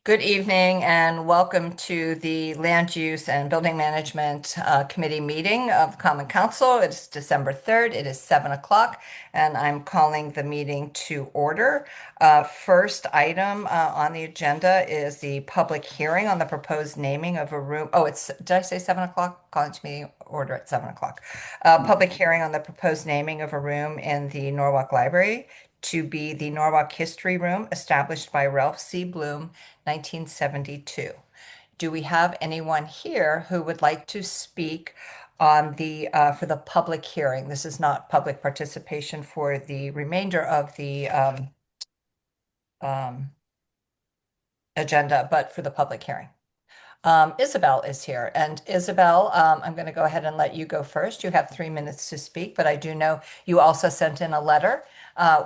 Good evening and welcome to the Land Use and Building Management Committee meeting of the Common Council. It's December 3rd. It is 7 o'clock and I'm calling the meeting to order. First item on the agenda is the public hearing on the proposed naming of a room. Did I say 7 o'clock? College meeting order at 7 o'clock. Public hearing on the proposed naming of a room in the Norwalk Library to be the Norwalk History Room established by Ralph C. Bloom, 1972. Do we have anyone here who would like to speak on the for the public hearing? This is not public participation for the remainder of the um, agenda, but for the public hearing. Isabel is here. And Isabel, I'm going to go ahead and let you go first. You have 3 minutes to speak, but I do know you also sent in a letter,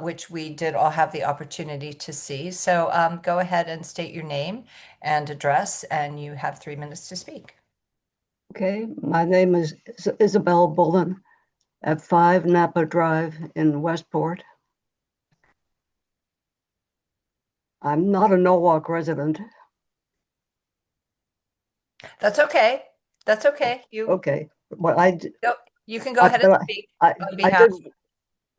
which we did all have the opportunity to see. So go ahead and state your name and address, and you have 3 minutes to speak. Okay, my name is Isabel Bullen at 5 Napa Drive in Westport. I'm not a Norwalk resident. That's okay. That's okay. Okay, well, You can go ahead and speak on behalf.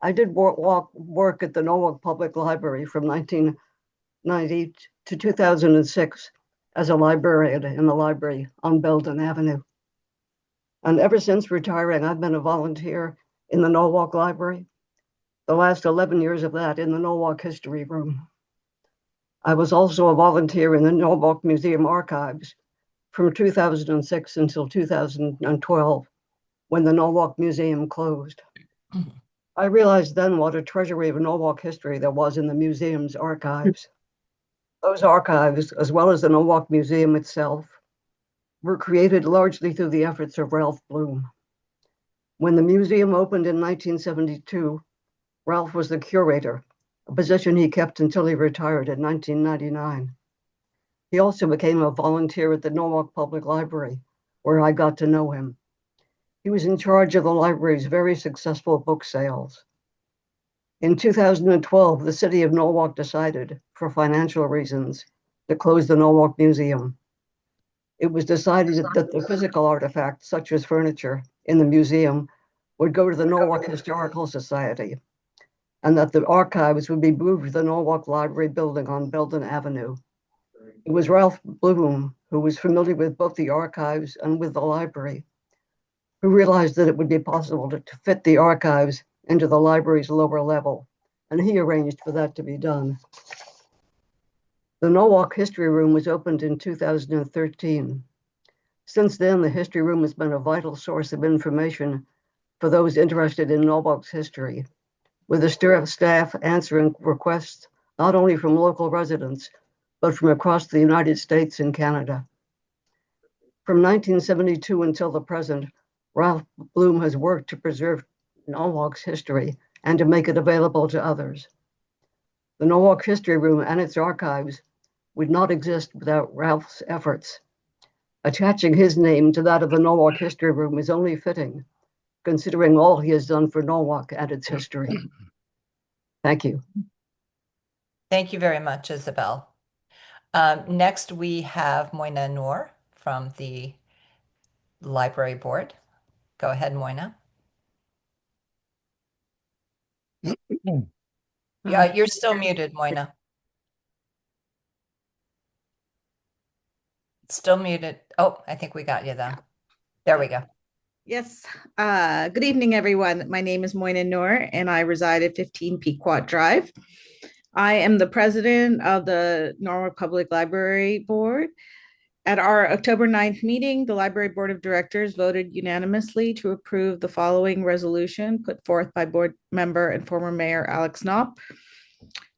I did work at the Norwalk Public Library from 1990 to 2006 as a librarian in the library on Belden Avenue. And ever since retiring, I've been a volunteer in the Norwalk Library, the last 11 years of that in the Norwalk History Room. I was also a volunteer in the Norwalk Museum Archives from 2006 until 2012, when the Norwalk Museum closed. I realized then what a treasury of Norwalk history there was in the museum's archives. Those archives, as well as the Norwalk Museum itself, were created largely through the efforts of Ralph Bloom. When the museum opened in 1972, Ralph was the curator, a position he kept until he retired in 1999. He also became a volunteer at the Norwalk Public Library, where I got to know him. He was in charge of the library's very successful book sales. In 2012, the city of Norwalk decided, for financial reasons, to close the Norwalk Museum. It was decided that the physical artifacts, such as furniture, in the museum would go to the Norwalk Historical Society, and that the archives would be moved to the Norwalk Library building on Belden Avenue. It was Ralph Bloom, who was familiar with both the archives and with the library, who realized that it would be possible to fit the archives into the library's lower level, and he arranged for that to be done. The Norwalk History Room was opened in 2013. Since then, the History Room has been a vital source of information for those interested in Norwalk's history, with the staff answering requests not only from local residents, but from across the United States and Canada. From 1972 until the present, Ralph Bloom has worked to preserve Norwalk's history and to make it available to others. The Norwalk History Room and its archives would not exist without Ralph's efforts. Attaching his name to that of the Norwalk History Room is only fitting, considering all he has done for Norwalk and its history. Thank you. Thank you very much, Isabel. Next, we have Moina Noor from the Library Board. Go ahead, Moina. Yeah, you're still muted, Moina. Still muted. Oh, I think we got you though. There we go. Yes. Good evening, everyone. My name is Moina Noor, and I reside at 15 Pequot Drive. I am the president of the Norwalk Public Library Board. At our October 9th meeting, the Library Board of Directors voted unanimously to approve the following resolution put forth by board member and former mayor Alex Knopp.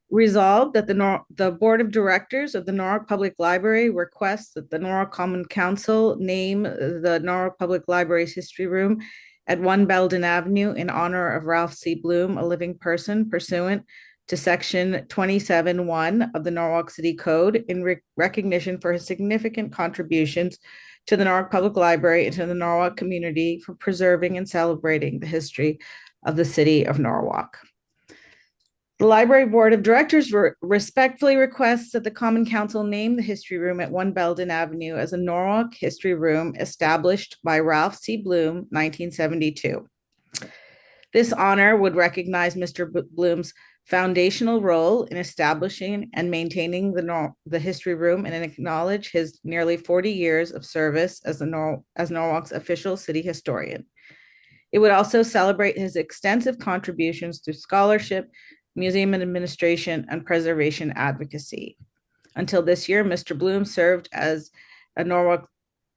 Resolved that the Board of Directors of the Norwalk Public Library requests that the Norwalk Common Council name the Norwalk Public Library's History Room at 1 Belden Avenue in honor of Ralph C. Bloom, a living person, pursuant to Section 27(1) of the Norwalk City Code, in recognition for his significant contributions to the Norwalk Public Library and to the Norwalk community for preserving and celebrating the history of the city of Norwalk. The Library Board of Directors respectfully requests that the Common Council name the History Room at 1 Belden Avenue as a Norwalk History Room established by Ralph C. Bloom, 1972. This honor would recognize Mr. Bloom's foundational role in establishing and maintaining the History Room and acknowledge his nearly 40 years of service as Norwalk's official city historian. It would also celebrate his extensive contributions to scholarship, museum administration, and preservation advocacy. Until this year, Mr. Bloom served as a Norwalk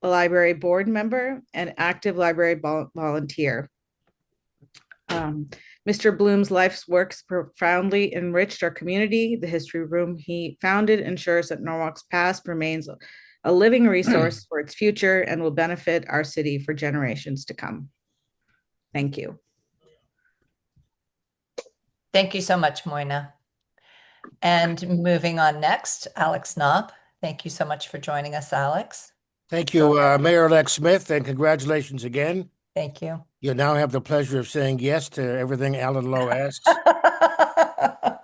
Library Board member and active library volunteer. Mr. Bloom's life's works profoundly enriched our community. The History Room he founded ensures that Norwalk's past remains a living resource for its future and will benefit our city for generations to come. Thank you. Thank you so much, Moina. And moving on next, Alex Knopp. Thank you so much for joining us, Alex. Thank you, Mayor-elect Smith, and congratulations again. Thank you. You now have the pleasure of saying yes to everything Alan Lowe asks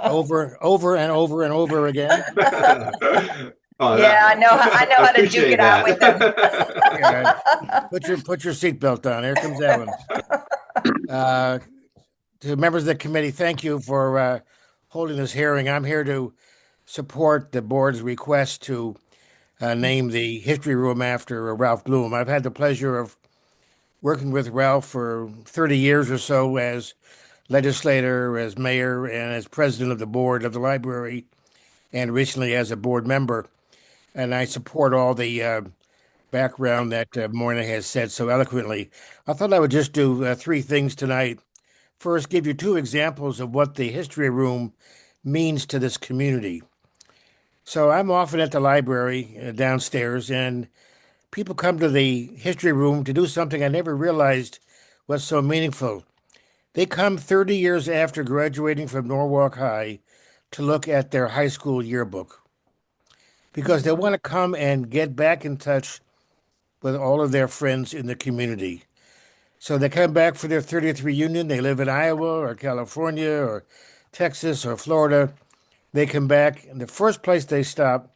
over and over and over again. Yeah, I know how to duke it out with them. Yeah, put your seatbelt on. Here comes Alan. To members of the committee, thank you for holding this hearing. I'm here to support the board's request to name the History Room after Ralph Bloom. I've had the pleasure of working with Ralph for 30 years or so as legislator, as mayor, and as president of the board of the library, and recently as a board member. And I support all the background that Moina has said so eloquently. I thought I would just do three things tonight. First, give you two examples of what the History Room means to this community. So I'm often at the library downstairs, and people come to the History Room to do something I never realized was so meaningful. They come 30 years after graduating from Norwalk High to look at their high school yearbook because they want to come and get back in touch with all of their friends in the community. So they come back for their 30th reunion. They live in Iowa or California or Texas or Florida. They come back, and the first place they stop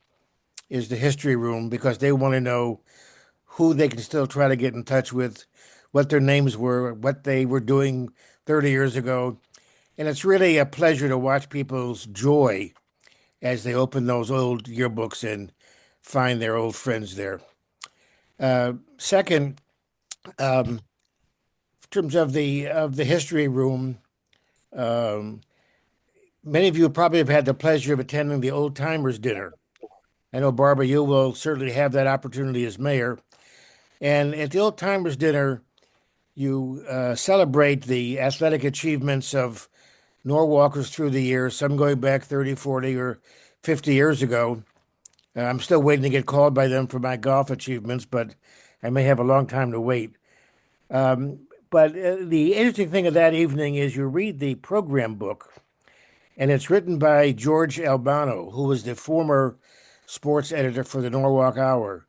is the History Room because they want to know who they can still try to get in touch with, what their names were, what they were doing 30 years ago. And it's really a pleasure to watch people's joy as they open those old yearbooks and find their old friends there. Second, in terms of the History Room, many of you probably have had the pleasure of attending the Old Timers Dinner. I know, Barbara, you will certainly have that opportunity as mayor. And at the Old Timers Dinner, you celebrate the athletic achievements of Norwalkers through the years, some going back 30, 40, or 50 years ago. I'm still waiting to get called by them for my golf achievements, but I may have a long time to wait. But the interesting thing of that evening is you read the program book, and it's written by George Albano, who was the former sports editor for the Norwalk Hour.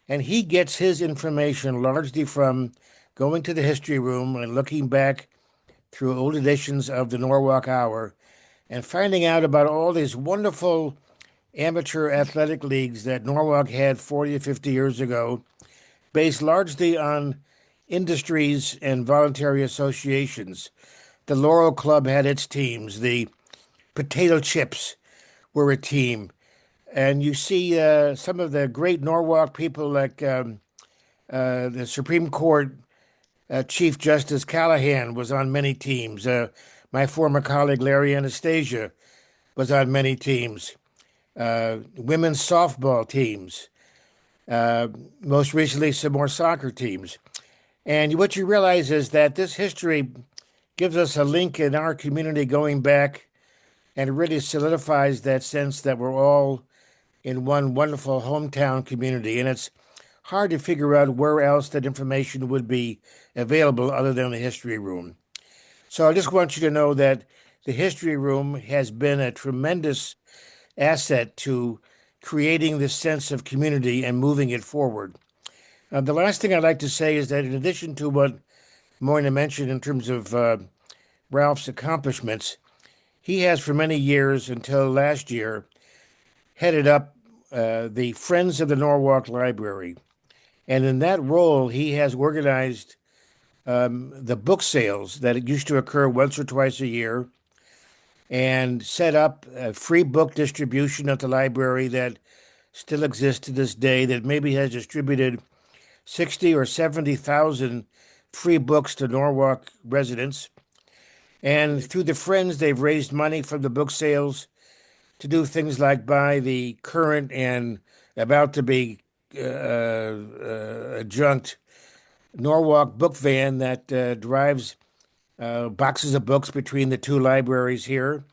And he gets his information largely from going to the History Room and looking back through old editions of the Norwalk Hour and finding out about all these wonderful amateur athletic leagues that Norwalk had 40 or 50 years ago, based largely on industries and voluntary associations. The Laurel Club had its teams. The Potato Chips were a team. And you see some of the great Norwalk people like the Supreme Court Chief Justice Callahan was on many teams. My former colleague Larry Anastasia was on many teams. Women's softball teams. Most recently, some more soccer teams. And what you realize is that this history gives us a link in our community going back, and it really solidifies that sense that we're all in one wonderful hometown community. And it's hard to figure out where else that information would be available other than the History Room. So I just want you to know that the History Room has been a tremendous asset to creating this sense of community and moving it forward. The last thing I'd like to say is that in addition to what Moina mentioned in terms of Ralph's accomplishments, He has for many years until last year headed up the Friends of the Norwalk Library. And in that role, he has organized the book sales that used to occur once or twice a year and set up a free book distribution at the library that still exists to this day, that maybe has distributed 60 or 70,000 free books to Norwalk residents. And through the Friends, they've raised money from the book sales to do things like buy the current and about to be adjunct Norwalk book van that drives boxes of books between the two libraries here.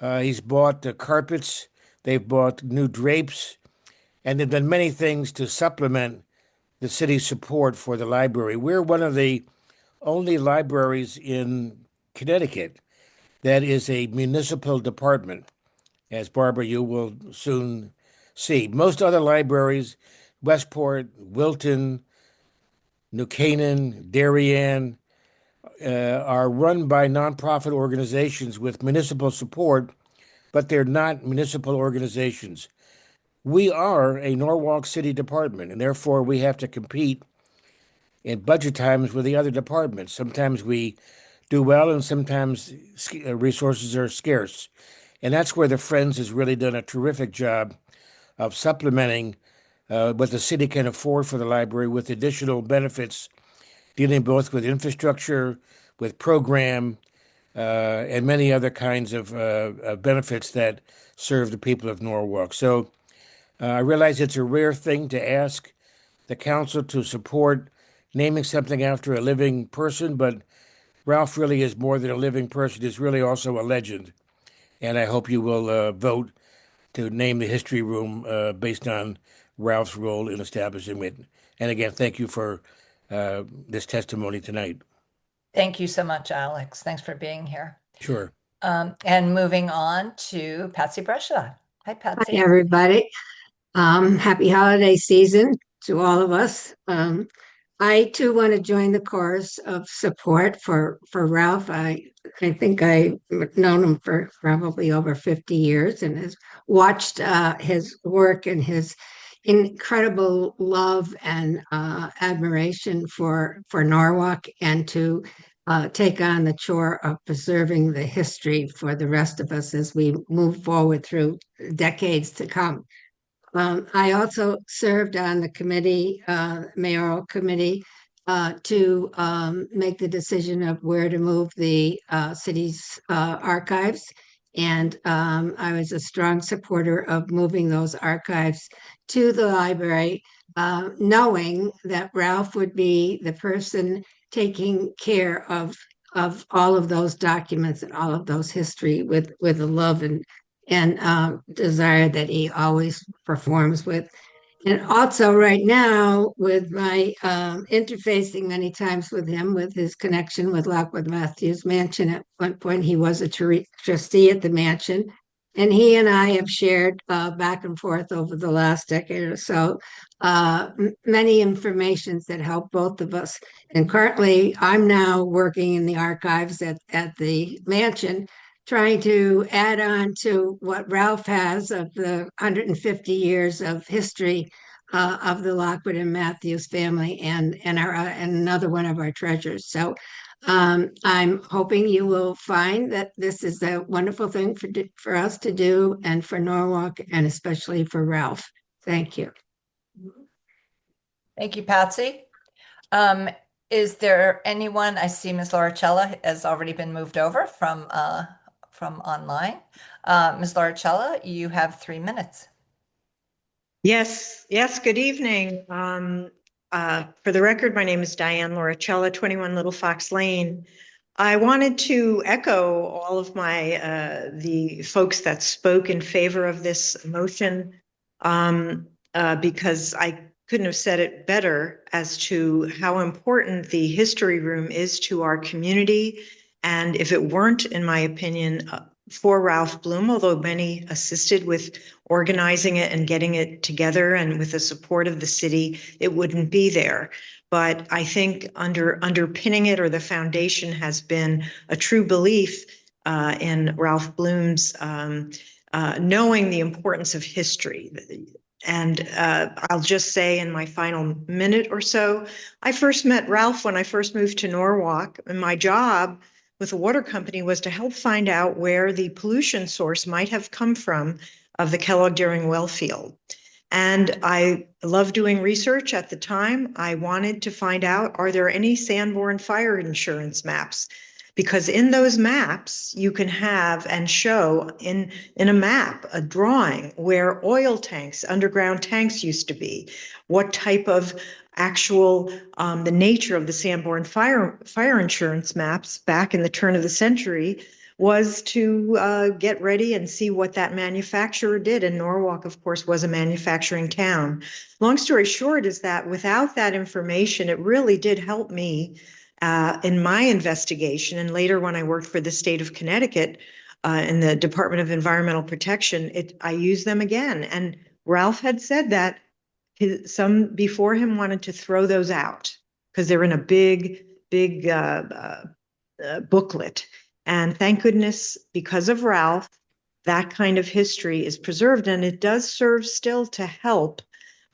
He's bought carpets, they've bought new drapes, and they've done many things to supplement the city's support for the library. We're one of the only libraries in Connecticut that is a municipal department, as Barbara, you will soon see. Most other libraries, Westport, Wilton, New Canaan, Darien, are run by nonprofit organizations with municipal support, but they're not municipal organizations. We are a Norwalk City department, and therefore we have to compete in budget times with the other departments. Sometimes we do well, and sometimes resources are scarce. And that's where the Friends has really done a terrific job of supplementing what the city can afford for the library with additional benefits, dealing both with infrastructure, with program, and many other kinds of benefits that serve the people of Norwalk. So I realize it's a rare thing to ask the council to support naming something after a living person, but Ralph really is more than a living person. He's really also a legend. And I hope you will vote to name the history room based on Ralph's role in establishing it. And again, thank you for this testimony tonight. Thank you so much, Alex. Thanks for being here. Sure. And moving on to Patsy Breshad. Hi, Patsy. Hi, everybody. Happy holiday season to all of us. I too want to join the chorus of support for Ralph. I think I've known him for probably over 50 years and has watched his work and his incredible love and admiration for Norwalk, and to take on the chore of preserving the history for the rest of us as we move forward through decades to come. I also served on the committee, mayoral committee, to make the decision of where to move the city's archives. And I was a strong supporter of moving those archives to the library, knowing that Ralph would be the person taking care of all of those documents and all of those history with a love and desire that he always performs with. And also right now, with my interfacing many times with him, with his connection with Lockwood Matthews Mansion. At one point, he was a trustee at the mansion. And he and I have shared back and forth over the last decade or so many informations that help both of us. And currently, I'm now working in the archives at the mansion, trying to add on to what Ralph has of the 150 years of history of the Lockwood and Matthews family, and another one of our treasures. So I'm hoping you will find that this is a wonderful thing for us to do, and for Norwalk, and especially for Ralph. Thank you. Thank you, Patsy. Is there anyone? I see Ms. Lauricella has already been moved over from online. Ms. Lauricella, you have 3 minutes. Yes, good evening. For the record, my name is Diane Lauricella, 21 Little Fox Lane. I wanted to echo all of the folks that spoke in favor of this motion, because I couldn't have said it better as to how important the history room is to our community. And if it weren't, in my opinion, for Ralph Bloom, although many assisted with organizing it and getting it together, and with the support of the city, it wouldn't be there. But I think underpinning it, or the foundation, has been a true belief in Ralph Bloom's knowing the importance of history. And I'll just say in my final minute or so, I first met Ralph when I first moved to Norwalk, and my job with the water company was to help find out where the pollution source might have come from of the Kellogg Deering well field. And I love doing research at the time. I wanted to find out, are there any Sanborn fire insurance maps? Because in those maps, you can have and show in a map, a drawing where oil tanks, underground tanks used to be, what type of actual, the nature of the Sanborn fire insurance maps back in the turn of the century was to get ready and see what that manufacturer did. And Norwalk, of course, was a manufacturing town. Long story short is that without that information, it really did help me in my investigation. And later when I worked for the state of Connecticut in the Department of Environmental Protection, I used them again. And Ralph had said that some before him wanted to throw those out because they're in a big booklet. And thank goodness, because of Ralph, that kind of history is preserved, and it does serve still to help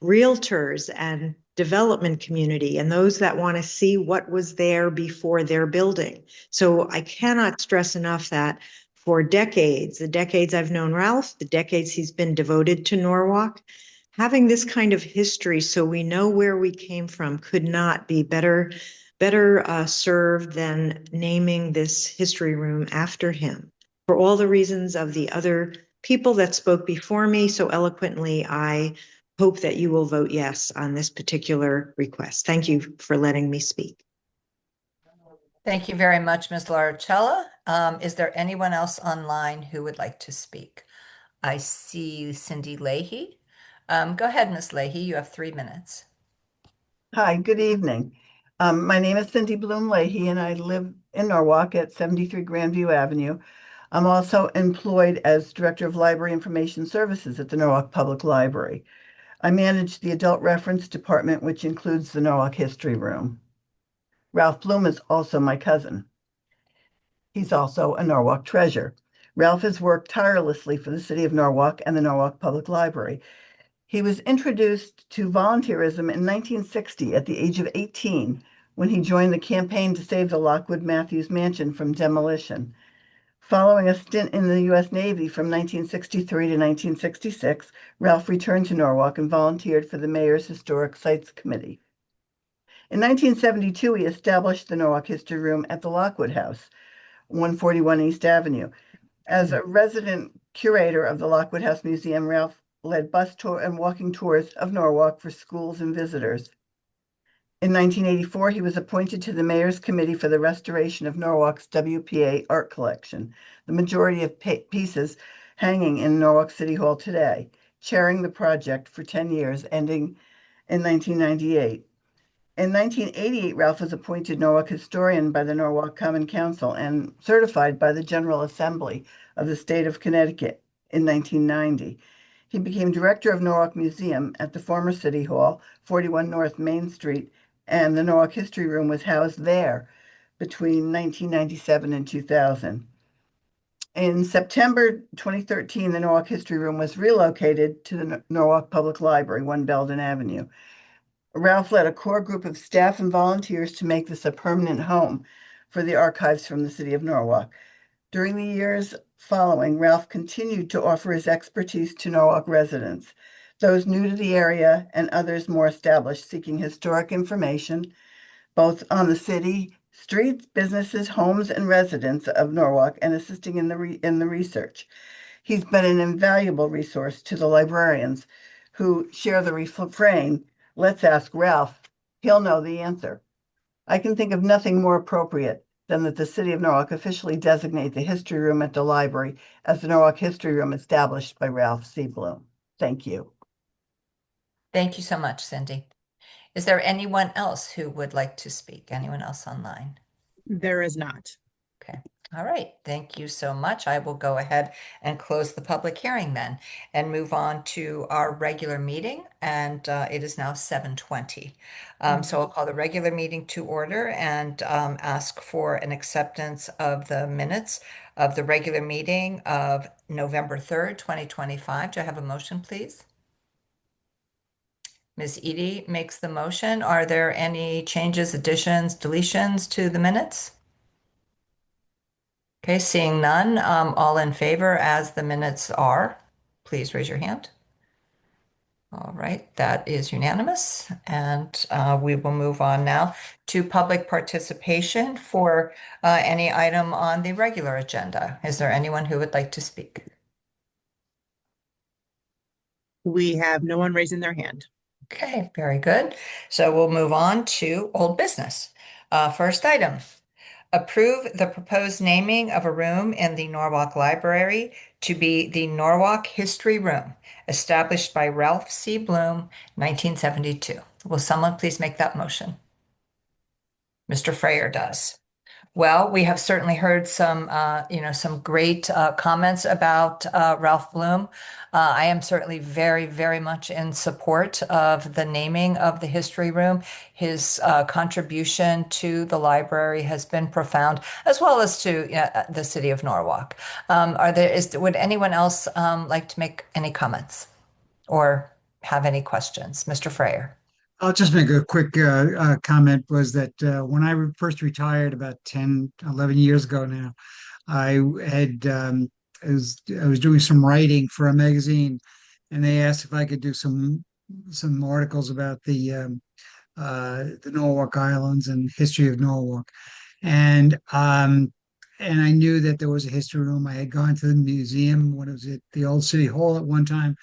realtors and development community and those that want to see what was there before their building. So I cannot stress enough that for decades, the decades I've known Ralph, the decades he's been devoted to Norwalk, having this kind of history so we know where we came from could not be better served than naming this history room after him. For all the reasons of the other people that spoke before me so eloquently, I hope that you will vote yes on this particular request. Thank you for letting me speak. Thank you very much, Ms. Laricella. Is there anyone else online who would like to speak? I see Cindy Leahy. Go ahead, Ms. Leahy, you have 3 minutes. Hi, good evening. My name is Cindy Bloom Leahy, and I live in Norwalk at 73 Grandview Avenue. I'm also employed as Director of Library Information Services at the Norwalk Public Library. I manage the Adult Reference Department, which includes the Norwalk History Room. Ralph Bloom is also my cousin. He's also a Norwalk treasure. Ralph has worked tirelessly for the City of Norwalk and the Norwalk Public Library. He was introduced to volunteerism in 1960 at the age of 18 when he joined the campaign to save the Lockwood Matthews Mansion from demolition. Following a stint in the U.S. Navy from 1963 to 1966, Ralph returned to Norwalk and volunteered for the Mayor's Historic Sites Committee. In 1972, he established the Norwalk History Room at the Lockwood House, 141 East Avenue. As a resident curator of the Lockwood House Museum, Ralph led bus tour and walking tours of Norwalk for schools and visitors. In 1984, he was appointed to the Mayor's Committee for the Restoration of Norwalk's WPA art collection, the majority of pieces hanging in Norwalk City Hall today, chairing the project for 10 years, ending in 1998. In 1988, Ralph was appointed Norwalk historian by the Norwalk Common Council and certified by the General Assembly of the State of Connecticut in 1990. He became director of Norwalk Museum at the former City Hall, 41 North Main Street, and the Norwalk History Room was housed there between 1997 and 2000. In September 2013, the Norwalk History Room was relocated to the Norwalk Public Library, 1 Belden Avenue. Ralph led a core group of staff and volunteers to make this a permanent home for the archives from the City of Norwalk. During the years following, Ralph continued to offer his expertise to Norwalk residents, those new to the area and others more established, seeking historic information, both on the city, streets, businesses, homes, and residents of Norwalk, and assisting in the research. He's been an invaluable resource to the librarians who share the refrain, "Let's ask Ralph, he'll know the answer." I can think of nothing more appropriate than that the City of Norwalk officially designate the History Room at the library as the Norwalk History Room established by Ralph C. Bloom. Thank you. Thank you so much, Cindy. Is there anyone else who would like to speak? Anyone else online? There is not. Okay. All right, thank you so much. I will go ahead and close the public hearing then and move on to our regular meeting. And it is now 7:20. So I'll call the regular meeting to order and ask for an acceptance of the minutes of the regular meeting of November 3rd, 2025. Do I have a motion, please? Ms. Edie makes the motion. Are there any changes, additions, deletions to the minutes? Okay, seeing none, all in favor as the minutes are, please raise your hand. All right, that is unanimous. And we will move on now to public participation for any item on the regular agenda. Is there anyone who would like to speak? We have no one raising their hand. Okay, very good. So we'll move on to old business. First item. Approve the proposed naming of a room in the Norwalk Library to be the Norwalk History Room, established by Ralph C. Bloom, 1972. Will someone please make that motion? Mr. Freyer does. Well, we have certainly heard some, some great comments about Ralph Bloom. I am certainly very, very much in support of the naming of the History Room. His contribution to the library has been profound, as well as to the city of Norwalk. Would anyone else like to make any comments or have any questions? Mr. Freyer. I'll just make a quick comment was that when I first retired about 10, 11 years ago now, I had I was doing some writing for a magazine, and they asked if I could do some articles about the Norwalk Islands and history of Norwalk. And I knew that there was a history room. I had gone to the museum when it was at the old city hall at one time.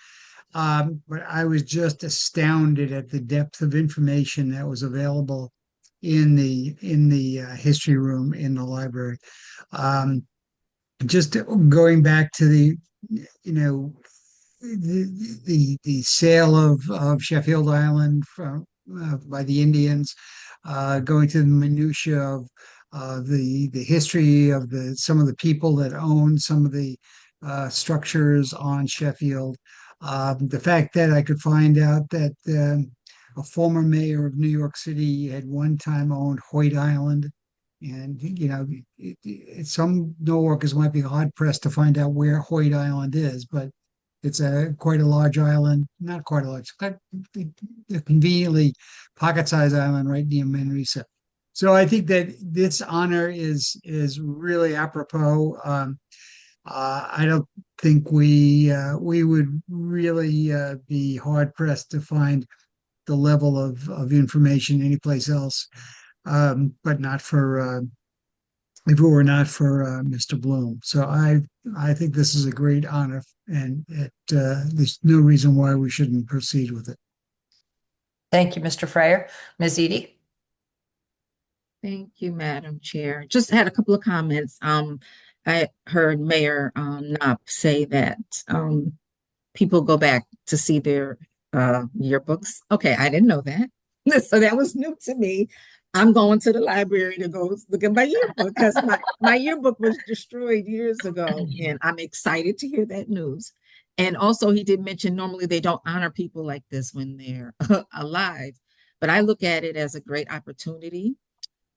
But I was just astounded at the depth of information that was available in the history room in the library. Just going back to the sale of Sheffield Island by the Indians, going to the minutia of the history of some of the people that own some of the structures on Sheffield. The fact that I could find out that a former mayor of New York City had one time owned Hoyt Island, and some Norwalkers might be hard pressed to find out where Hoyt Island is, but it's quite a large island, not quite a large, a conveniently pocket-sized island right near Manresa. So I think that this honor is really apropos. I don't think we would really be hard pressed to find the level of information anyplace else, but not for if it were not for Mr. Bloom. So I think this is a great honor, and there's no reason why we shouldn't proceed with it. Thank you, Mr. Freyer. Ms. Edie? Thank you, Madam Chair. Just had a couple of comments. I heard Mayor Knopp say that people go back to see their yearbooks. Okay, I didn't know that. So that was new to me. I'm going to the library to go look at my yearbook because my yearbook was destroyed years ago, and I'm excited to hear that news. And also, he did mention normally they don't honor people like this when they're alive, but I look at it as a great opportunity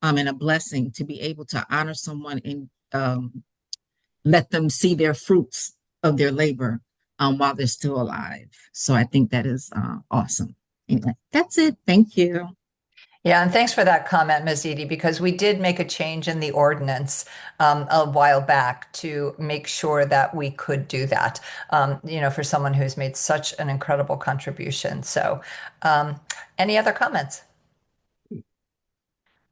and a blessing to be able to honor someone and let them see their fruits of their labor while they're still alive. So I think that is awesome. Anyway, that's it. Thank you. Yeah, and thanks for that comment, Ms. Edie, because we did make a change in the ordinance a while back to make sure that we could do that, for someone who's made such an incredible contribution. So any other comments?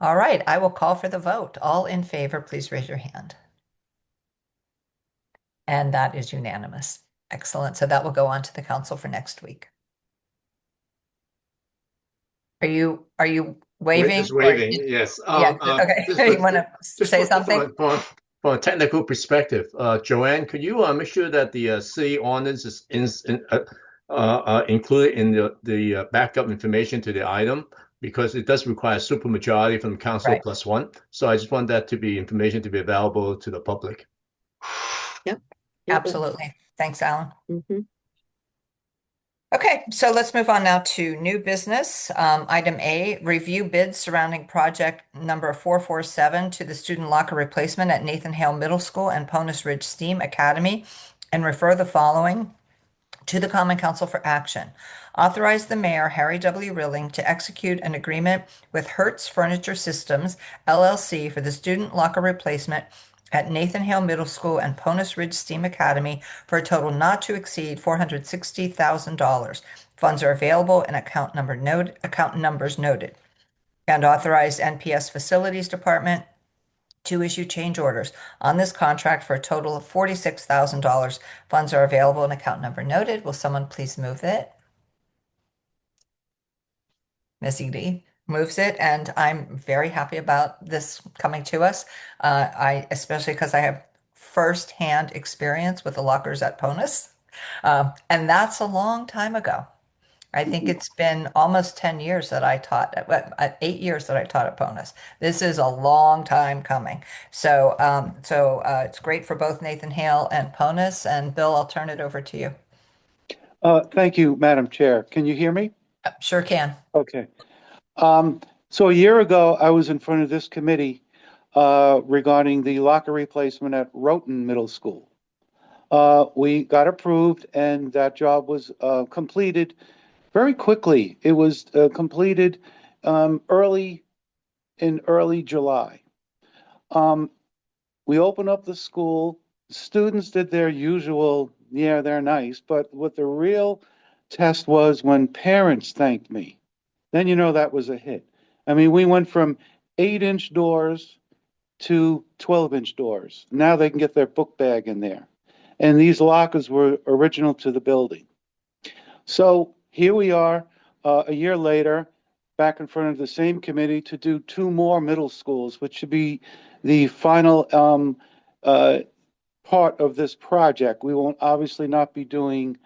All right, I will call for the vote. All in favor, please raise your hand. And that is unanimous. Excellent. So that will go on to the council for next week. Are you waving? Just waving, yes. Yeah, okay. You want to say something? From a technical perspective, Joanne, could you make sure that the city ordinance is included in the backup information to the item? because it does require a supermajority from council Right. plus one. So I just want that to be information to be available to the public. Yep. Absolutely. Thanks, Alan. Mhm. Okay, so let's move on now to new business. Item A, review bids surrounding project number 447 to the student locker replacement at Nathan Hale Middle School and Ponus Ridge STEAM Academy, and refer the following to the Common Council for action. Authorize the mayor, Harry W. Rilling, to execute an agreement with Hertz Furniture Systems, LLC, for the student locker replacement at Nathan Hale Middle School and Ponus Ridge STEAM Academy for a total not to exceed $460,000. Funds are available in account numbers noted. And authorize NPS Facilities Department to issue change orders on this contract for a total of $46,000. Funds are available in account number noted. Will someone please move it? Missy D moves it, and I'm very happy about this coming to us. Especially because I have firsthand experience with the lockers at Ponus, and that's a long time ago. I think it's been almost 10 years that I taught, 8 years that I taught at Ponus. This is a long time coming. So, it's great for both Nathan Hale and Ponus. And Bill, I'll turn it over to you. Thank you, Madam Chair. Can you hear me? Sure can. Okay. So a year ago, I was in front of this committee regarding the locker replacement at Rowton Middle School. We got approved, and that job was completed very quickly. It was completed early July. We opened up the school. Students did their usual, yeah, they're nice, but what the real test was when parents thanked me. Then you know that was a hit. I mean, we went from 8-inch doors to 12-inch doors. Now they can get their book bag in there. And these lockers were original to the building. So here we are, a year later, back in front of the same committee to do 2 more middle schools, which should be the final part of this project. We won't obviously not be doing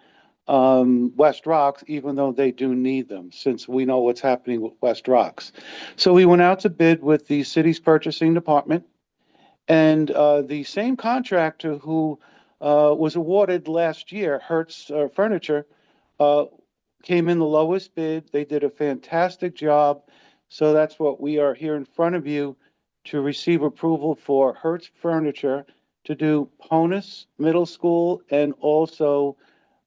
West Rocks, even though they do need them, since we know what's happening with West Rocks. So we went out to bid with the city's purchasing department, and the same contractor who was awarded last year, Hertz Furniture, came in the lowest bid. They did a fantastic job. So that's what we are here in front of you to receive approval for Hertz Furniture to do Ponus Middle School and also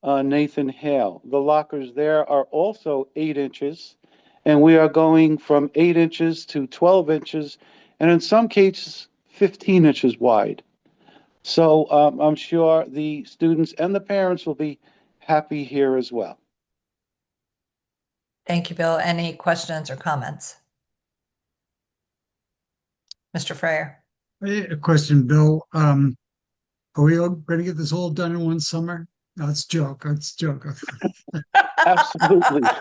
Nathan Hale. The lockers there are also 8 inches, and we are going from 8 inches to 12 inches, and in some cases, 15 inches wide. So I'm sure the students and the parents will be happy here as well. Thank you, Bill. Any questions or comments? Mr. Freyer. A question, Bill. Are we all going to get this all done in one summer? No, it's a joke. It's a joke. Absolutely. Jim,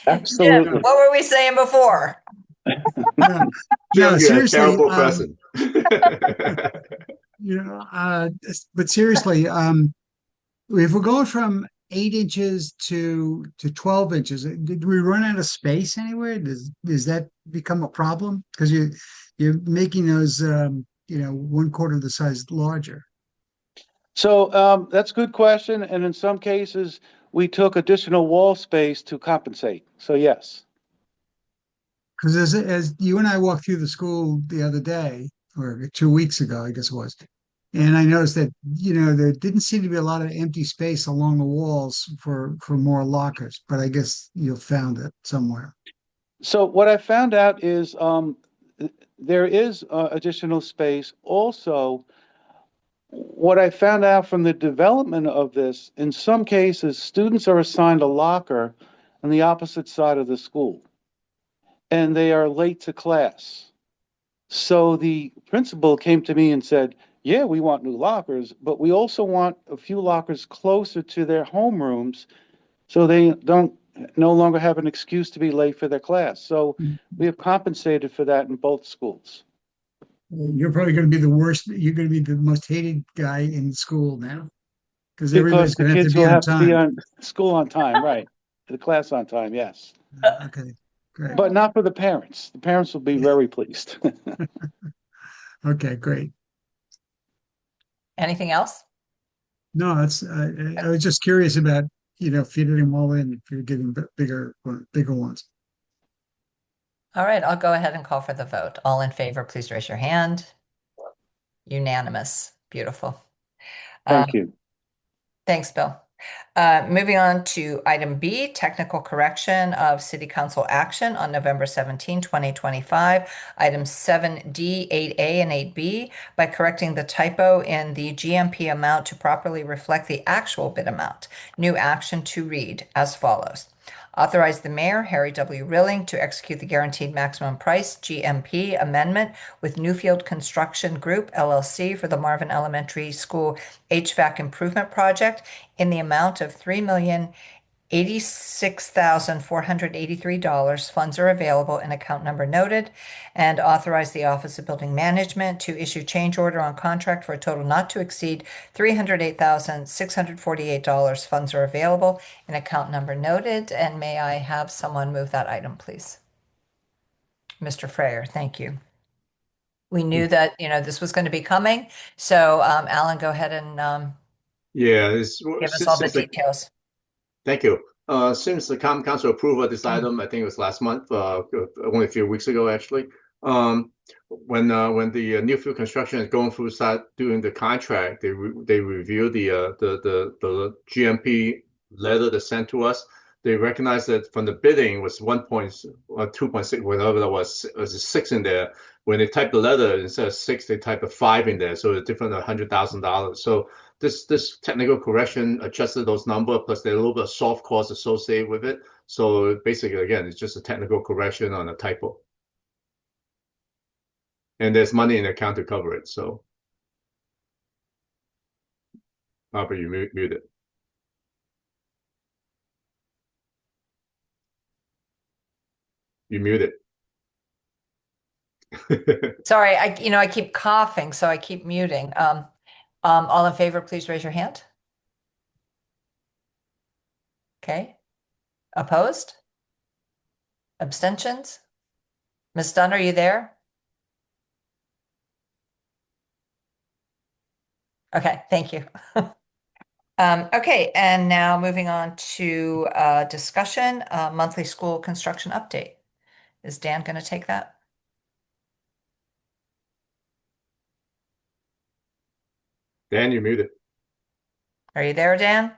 Absolutely. what were we saying before? No, Jim, you're a seriously. terrible person. But seriously, if we're going from 8 inches to 12 inches, did we run out of space anywhere? Does that become a problem? Because you're making those, 1/4 the size larger. So that's a good question. And in some cases, we took additional wall space to compensate. So yes. Because as you and I walked through the school the other day, or 2 weeks ago, I guess it was, and I noticed that, there didn't seem to be a lot of empty space along the walls for more lockers, but I guess you found it somewhere. So what I found out is there is additional space. Also, what I found out from the development of this, in some cases, students are assigned a locker on the opposite side of the school, and they are late to class. So the principal came to me and said, yeah, we want new lockers, but we also want a few lockers closer to their homerooms so they no longer have an excuse to be late for their class. So we have compensated for that in both schools. You're probably going to be the worst. You're going to be the most hated guy in school now, because everybody's going to have to be on time. School on time, right? To the class on time, yes. Okay. great. but not for the parents. The parents will be very pleased. Okay, great. Anything else? No, I was just curious about, fitting them all in if you're getting bigger ones. All right, I'll go ahead and call for the vote. All in favor, please raise your hand. Unanimous. Beautiful. Thank you. Thanks, Bill. Moving on to item B, technical correction of City Council action on November 17, 2025, items 7D, 8A, and 8B by correcting the typo in the GMP amount to properly reflect the actual bid amount. New action to read as follows. Authorize the mayor, Harry W. Rilling, to execute the guaranteed maximum price GMP amendment with Newfield Construction Group, LLC, for the Marvin Elementary School HVAC improvement project in the amount of $3,086,483. Funds are available in account number noted, and authorize the Office of Building Management to issue change order on contract for a total not to exceed $308,648. Funds are available in account number noted, and may I have someone move that item, please? Mr. Freyer, thank you. We knew that, this was going to be coming. So, Alan, go ahead and Yeah, give us all the details. Thank you. Since the Common Council approval of this item, I think it was last month, only a few weeks ago, actually. When the Newfield Construction is going through start doing the contract, they review the GMP letter they sent to us. They recognized that from the bidding was 1 point or 2.6, whatever that was a 6 in there. When they type the letter, instead of 6, they type a 5 in there, so it's different $100,000. So this technical correction adjusted those numbers, plus there's a little bit of soft costs associated with it. So basically, again, it's just a technical correction on a typo. And there's money in the account to cover it. So, Barbara, you mute it. You mute it. Sorry, I keep coughing, so I keep muting. All in favor, please raise your hand. Okay. Opposed? Abstentions? Ms. Dunn, are you there? Okay, thank you. Okay, and now moving on to discussion, monthly school construction update. Is Dan going to take that? Dan, you muted. Are you there, Dan?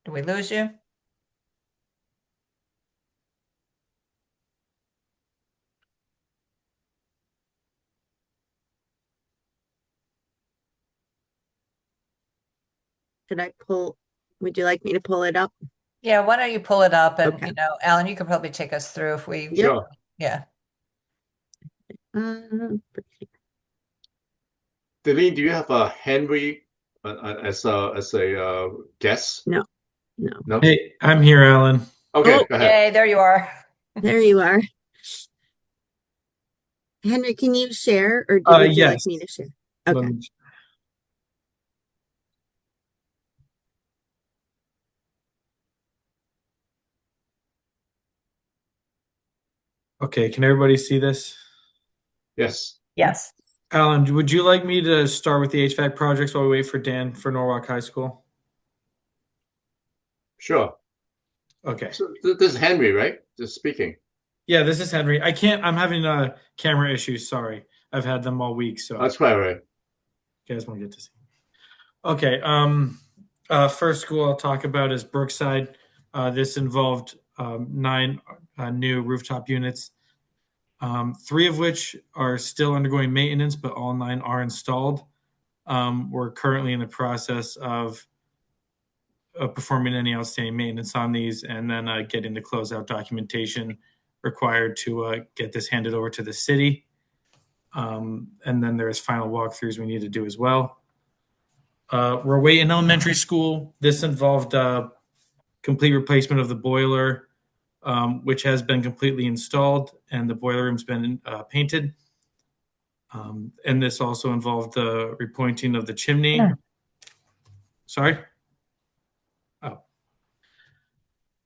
Did we lose you? Would you like me to pull it up? Yeah, why don't you pull it up and, Okay. Alan, you could probably take us through if we, Sure. yeah. Um, Delene, do you have a Henry as a guest? No. No? Hey, I'm here, Alan. Okay, Oh, go ahead. Yay, there you are. There you are. Henry, can you share or would you like Yes. me to share? Let Okay. me- Okay, can everybody see this? Yes. Yes. Alan, would you like me to start with the HVAC projects while we wait for Dan for Norwalk High School? Sure. Okay. So this is Henry, right? Just speaking. Yeah, this is Henry. I'm having camera issues. Sorry. I've had them all week, so That's quite all right. you guys won't get to see. Okay. First school I'll talk about is Brookside. This involved 9 new rooftop units, 3 of which are still undergoing maintenance, but all 9 are installed. We're currently in the process of performing any outstanding maintenance on these, and then getting the closeout documentation required to get this handed over to the city. And then there's final walkthroughs we need to do as well. Rowayton Elementary School. This involved complete replacement of the boiler, which has been completely installed, and the boiler room's been painted. And this also involved the repointing of the chimney. Yeah. Sorry? Oh.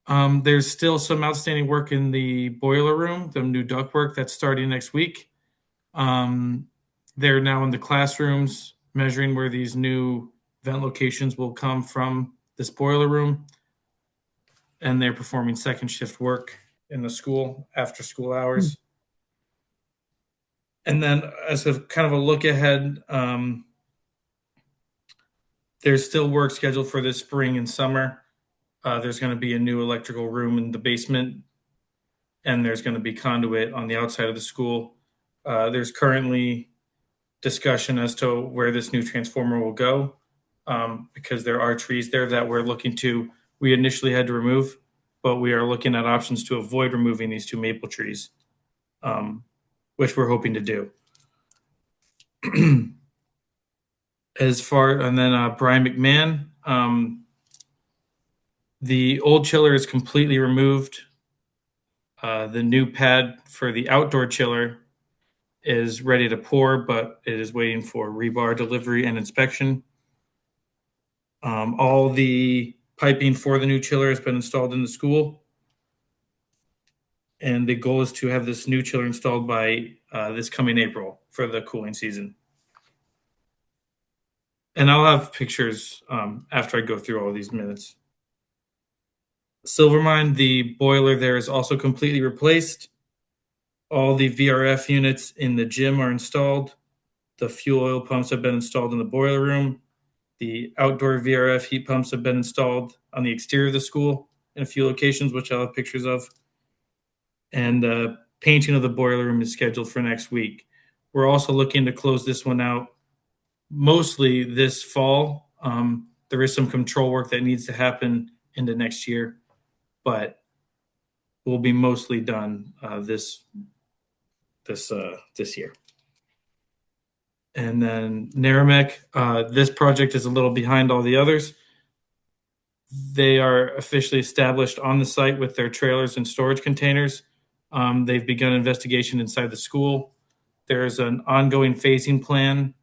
There's still some outstanding work in the boiler room, the new ductwork that's starting next week. They're now in the classrooms measuring where these new vent locations will come from this boiler room. And they're performing second shift work in the school after school hours. And then as a kind of a look ahead, there's still work scheduled for this spring and summer. There's going to be a new electrical room in the basement, and there's going to be conduit on the outside of the school. There's currently discussion as to where this new transformer will go, because there are trees there that we initially had to remove, but we are looking at options to avoid removing these two maple trees, which we're hoping to do. And then Brian McMahon, the old chiller is completely removed. The new pad for the outdoor chiller is ready to pour, but it is waiting for rebar delivery and inspection. All the piping for the new chiller has been installed in the school. And the goal is to have this new chiller installed by this coming April for the cooling season. And I'll have pictures after I go through all these minutes. Silvermine, the boiler there is also completely replaced. All the VRF units in the gym are installed. The fuel oil pumps have been installed in the boiler room. The outdoor VRF heat pumps have been installed on the exterior of the school in a few locations, which I'll have pictures of. And the painting of the boiler room is scheduled for next week. We're also looking to close this one out mostly this fall. There is some control work that needs to happen into next year, but we'll be mostly done this year. And then Naramek, this project is a little behind all the others. They are officially established on the site with their trailers and storage containers. They've begun investigation inside the school. There's an ongoing phasing plan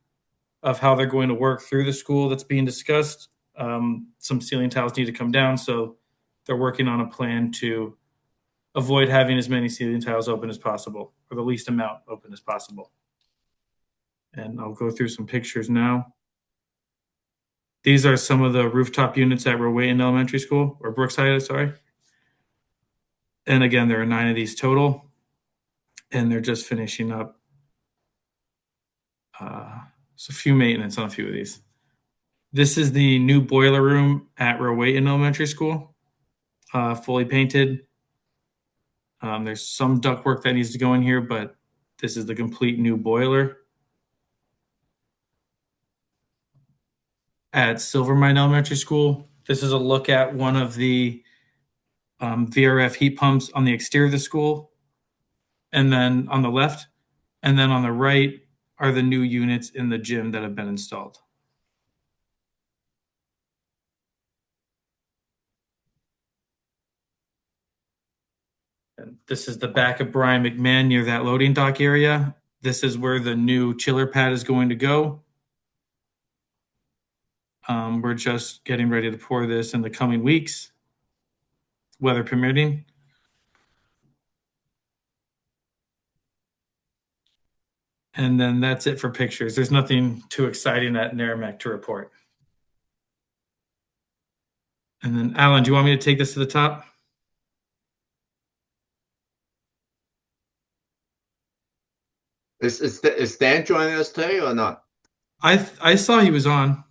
of how they're going to work through the school that's being discussed. Some ceiling tiles need to come down, so they're working on a plan to avoid having as many ceiling tiles open as possible, or the least amount open as possible. And I'll go through some pictures now. These are some of the rooftop units at Rowayton Elementary School, or Brookside, sorry. And again, there are 9 of these total, and they're just finishing up. So a few maintenance on a few of these. This is the new boiler room at Rowayton Elementary School, fully painted. There's some ductwork that needs to go in here, but this is the complete new boiler. At Silvermine Elementary School, this is a look at one of the VRF heat pumps on the exterior of the school, and then on the left, and then on the right are the new units in the gym that have been installed. And this is the back of Brian McMahon near that loading dock area. This is where the new chiller pad is going to go. We're just getting ready to pour this in the coming weeks, weather permitting. And then that's it for pictures. There's nothing too exciting at Naramek to report. And then Alan, do you want me to take this to the top? Is Dan joining us today or not? I saw he was on.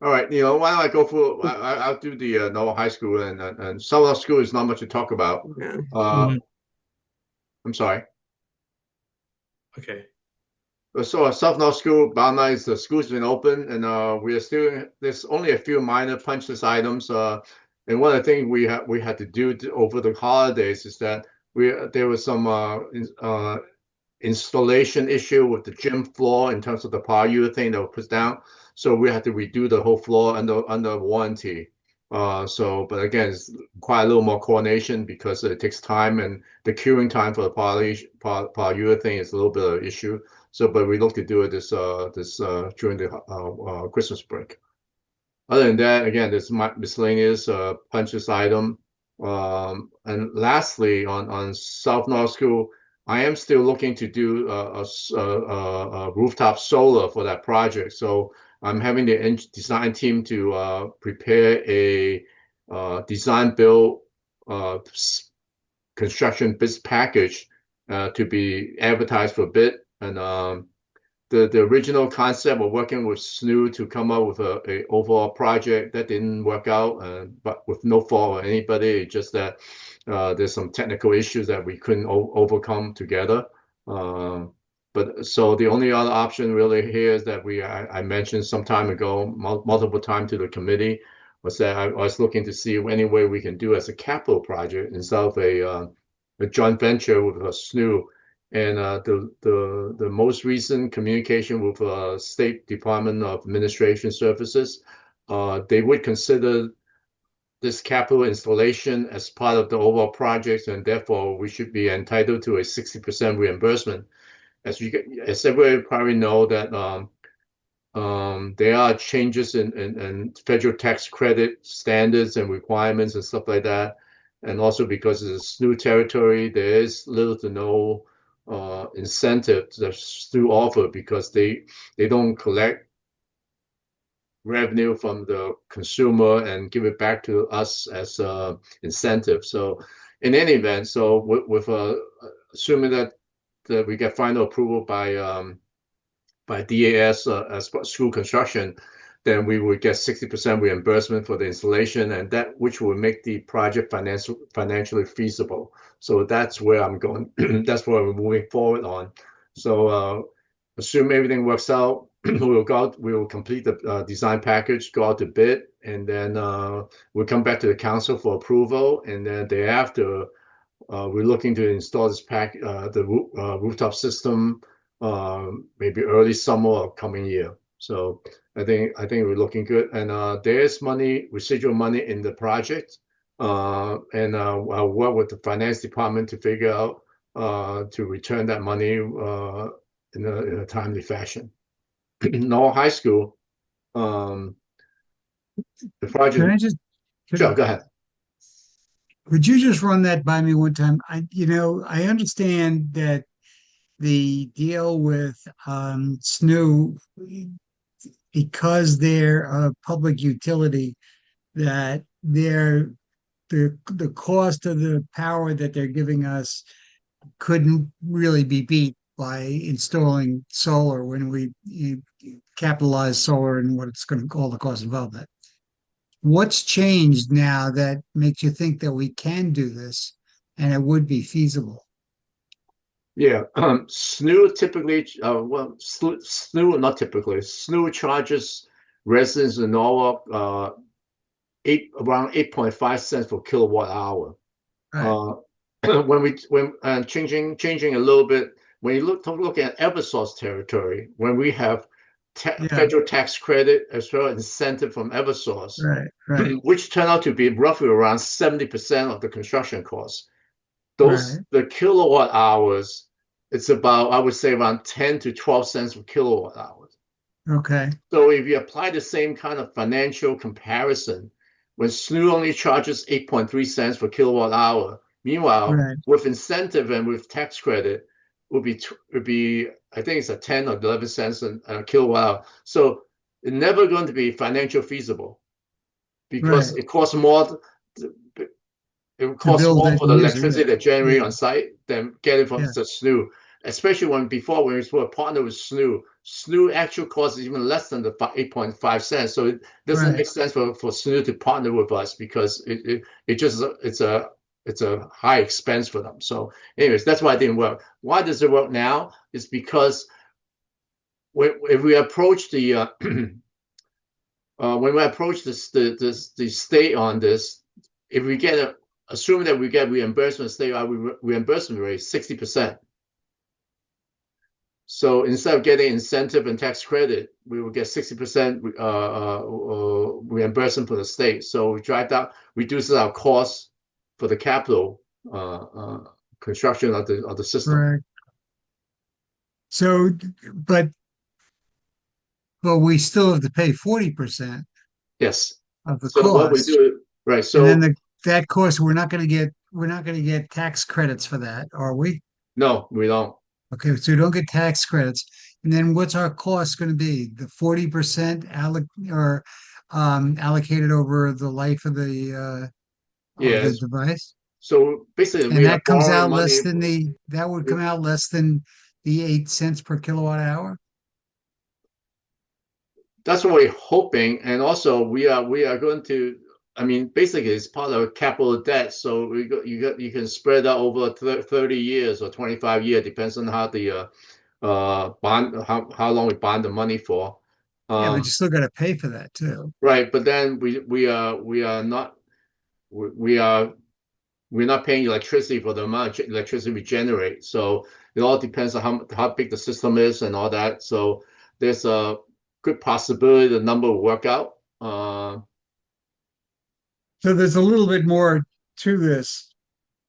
All right, why don't I go through? I'll do the Norwalk High School and Southern School is not much to talk about. I'm sorry. Okay. So South North School, about nice. The school's been open, and we are still. There's only a few minor punch list items. And one of the things we had to do over the holidays is that there was some installation issue with the gym floor in terms of the polyurethane that was put down. So we had to redo the whole floor under warranty. But again, it's quite a little more coordination because it takes time, and the curing time for the polyurethane is a little bit of an issue. But we look to do it this during the Christmas break. Other than that, again, there's miscellaneous punches item. And lastly, on South North School, I am still looking to do a rooftop solar for that project. So I'm having the design team to prepare a design build construction bid package to be advertised for bid. And the original concept of working with SNU to come up with a overall project that didn't work out, but with no fault of anybody, just that there's some technical issues that we couldn't overcome together. But so the only other option really here is that I mentioned some time ago, multiple times to the committee, was that I was looking to see any way we can do as a capital project instead of a joint venture with a SNU. And the most recent communication with State Department of Administration Services, they would consider this capital installation as part of the overall project, and therefore we should be entitled to a 60% reimbursement. As everybody probably know that there are changes in federal tax credit standards and requirements and stuff like that. And also because it's a SNU territory, there is little to no incentive that SNU offer because they don't collect revenue from the consumer and give it back to us as incentive. So in any event, so with assuming that we get final approval by DAS as school construction, then we would get 60% reimbursement for the installation, and that which will make the project financially feasible. So that's where I'm going. That's where we're moving forward on. So assume everything works out, we will complete the design package, go out to bid, and then we'll come back to the council for approval, and then thereafter we're looking to install this rooftop system maybe early summer or coming year. So I think we're looking good, and there's residual money in the project, and I'll work with the finance department to figure out to return that money in a timely fashion. Norwalk High School, the project. Can I just? Sure, go ahead. Would you just run that by me one time? I understand that the deal with SNU, because they're a public utility, that the cost of the power that they're giving us couldn't really be beat by installing solar when we capitalize solar and what it's going to call the cost involved in it. What's changed now that makes you think that we can do this and it would be feasible? Yeah, SNU typically, SNU not typically. SNU charges residents in Norwalk around 8.5 cents per kilowatt hour. Right. When changing a little bit, when you look at Eversource territory, when we have federal tax credit as well as incentive from Eversource, right. Which turn out to be roughly around 70% of the construction costs. The kilowatt hours, it's about, I would say, around 10 to 12 cents per kilowatt hours. Okay. So if you apply the same kind of financial comparison, when SNU only charges 8.3 cents per kilowatt hour, meanwhile, with incentive and with tax credit, would be I think it's a 10 or 11 cents a kilowatt hour. So it's never going to be financially feasible because it costs more. It costs more for the electricity that generate on site than getting from the SNU, especially when we were partnered with SNU. SNU actual cost is even less than the 8.5 cents. So it doesn't make sense for SNU to partner with us because it's a high expense for them. So anyways, that's why it didn't work. Why does it work now? It's because if we approach the when we approach the state on this, if we get assuming that we get reimbursement, statewide reimbursement rate 60%. So instead of getting incentive and tax credit, we will get 60% reimbursement from the state. So we reduces our costs for the capital construction of the system. Right. So, but we still have to pay 40%. Yes. of the So what we cost. do, right? And So then that cost, we're not going to get tax credits for that, are we? no, we don't. Okay, so we don't get tax credits. And then what's our cost going to be? The 40% allocated over the life of the Yes. device? So basically, And we are that comes borrowing out less money. than that would come out less than the 8 cents per kilowatt hour? That's what we're hoping, and also we are going to. I mean, basically, it's part of capital debt, so you can spread that over 30 years or 25 years, depends on how the bond how long we bond the money for. Yeah, but you still got to pay for that too. Right, but then we're not paying electricity for the amount of electricity we generate. So it all depends on how big the system is and all that. So there's a good possibility the number will work out. So there's a little bit more to this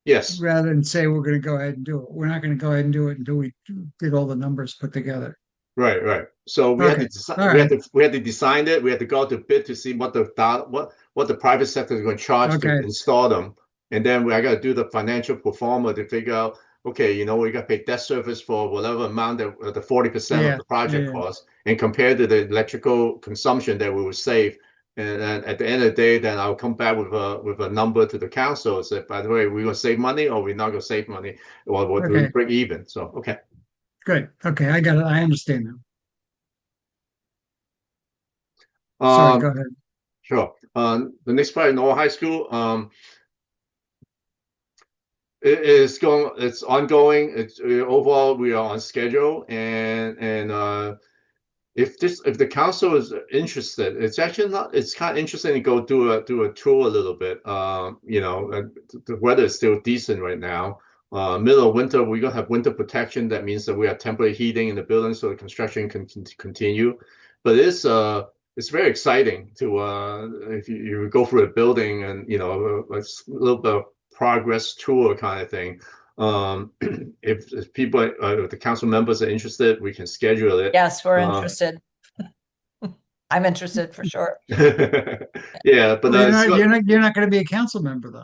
Yes. rather than say we're going to go ahead and do it. We're not going to go ahead and do it until we get all the numbers put together. Right. So we had to decide, we had to design it. We had to go to bid to see what the private sector is going to charge to install them, and then I got to do the financial pro forma to figure out. Okay, we got to pay debt service for whatever amount that the 40% of the project cost, and compared to the electrical consumption that we would save. And then at the end of the day, then I'll come back with a number to the council and say, by the way, we're going to save money or we're not going to save money, or we break even. So, okay. Good. Okay, I got it. I understand now. Sorry, go ahead. Sure. The next part, Norwalk High School. It's ongoing. It's overall we are on schedule, and if the council is interested, it's actually not. It's kind of interesting to go do a tour a little bit. The weather is still decent right now. Middle of winter, we're gonna have winter protection. That means that we have temporary heating in the building, so the construction can continue. But it's very exciting to if you go through a building and a little bit of progress tour kind of thing. If people, if the council members are interested, we can schedule it. Yes, we're interested. I'm interested for sure. Yeah, but you're not going to be a council member though.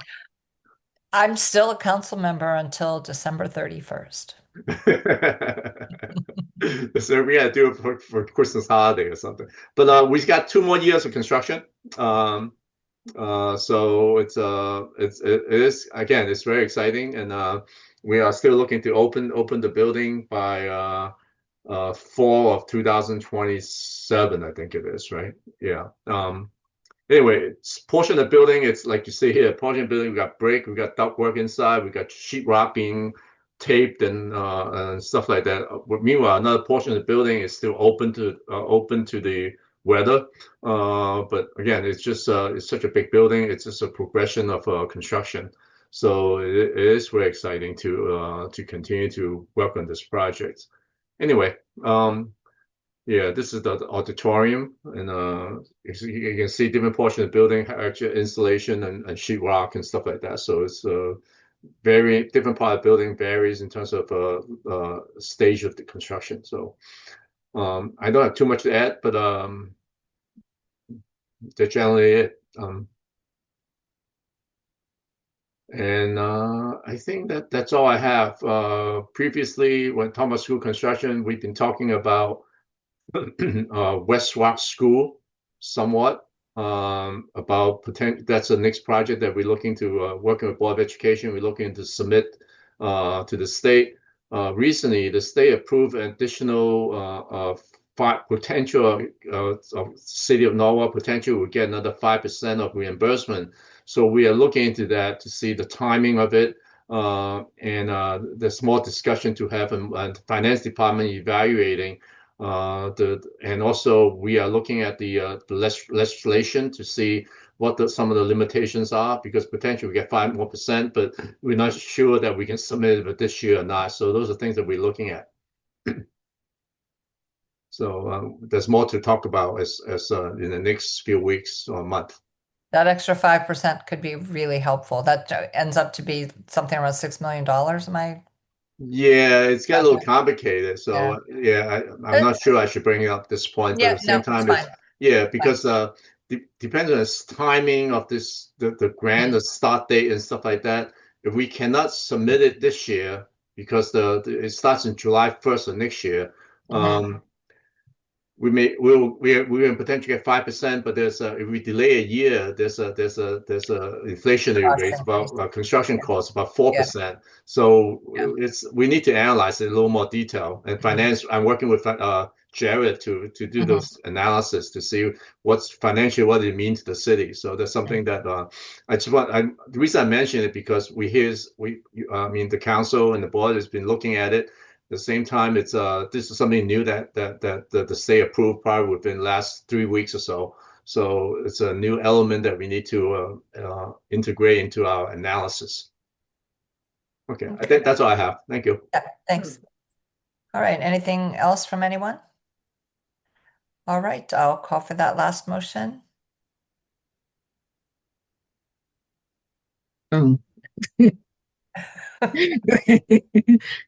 I'm still a council member until December 31st. So we gotta do it for Christmas holiday or something. But we've got 2 more years of construction. So it is again, it's very exciting, and we are still looking to open the building by fall of 2027, I think it is, right? Yeah. Anyway, it's portion of the building, it's like you see here, portion of the building, we got brick, we got ductwork inside, we got sheetrock being taped and stuff like that. Meanwhile, another portion of the building is still open to the weather. But again, it's just it's such a big building. It's just a progression of construction. So it is very exciting to continue to work on this project. Anyway, yeah, this is the auditorium, and you can see different portion of the building, actual installation and sheetrock and stuff like that. So it's very different part of the building, varies in terms of stage of the construction. So I don't have too much to add, but that's generally it. And I think that's all I have. Previously, when talking about school construction, we've been talking about West Rock School somewhat, about potential. That's the next project that we're looking to working with Board of Education. We're looking to submit to the state. Recently, the state approved an additional potential City of Norwalk potential will get another 5% of reimbursement. So we are looking into that to see the timing of it, and there's more discussion to have, and the finance department evaluating. And also we are looking at the legislation to see what some of the limitations are, because potentially we get 5% more, but we're not sure that we can submit it this year or not. So those are things that we're looking at. So there's more to talk about as in the next few weeks or month. That extra 5% could be really helpful. That ends up to be something around $6 million. Am I? Yeah, it's got a little complicated. So yeah, I'm not sure I should bring it up at this point, but at the same time, because depends on the timing of this, the grant, the start date and stuff like that. If we cannot submit it this year because it starts in July 1st of next year, we'll potentially get 5%, but if we delay a year, there's a inflationary rate about construction costs about 4%. So we need to analyze it a little more detail and finance. I'm working with Jared to do those analysis to see what's financially what it means to the city. So that's something that the reason I mention it because the council and the board has been looking at it. At the same time, this is something new that the state approved probably within the last 3 weeks or so. So it's a new element that we need to integrate into our analysis. Okay, I think that's all I have. Thank you. Yeah, thanks. All right, anything else from anyone? All right, I'll call for that last motion.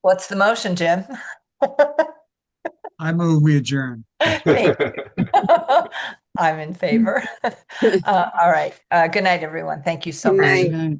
What's the motion, Jim? I move we adjourn. Thank you. I'm in favor. All right. Good night, everyone. Thank you so Good much. night. Good night.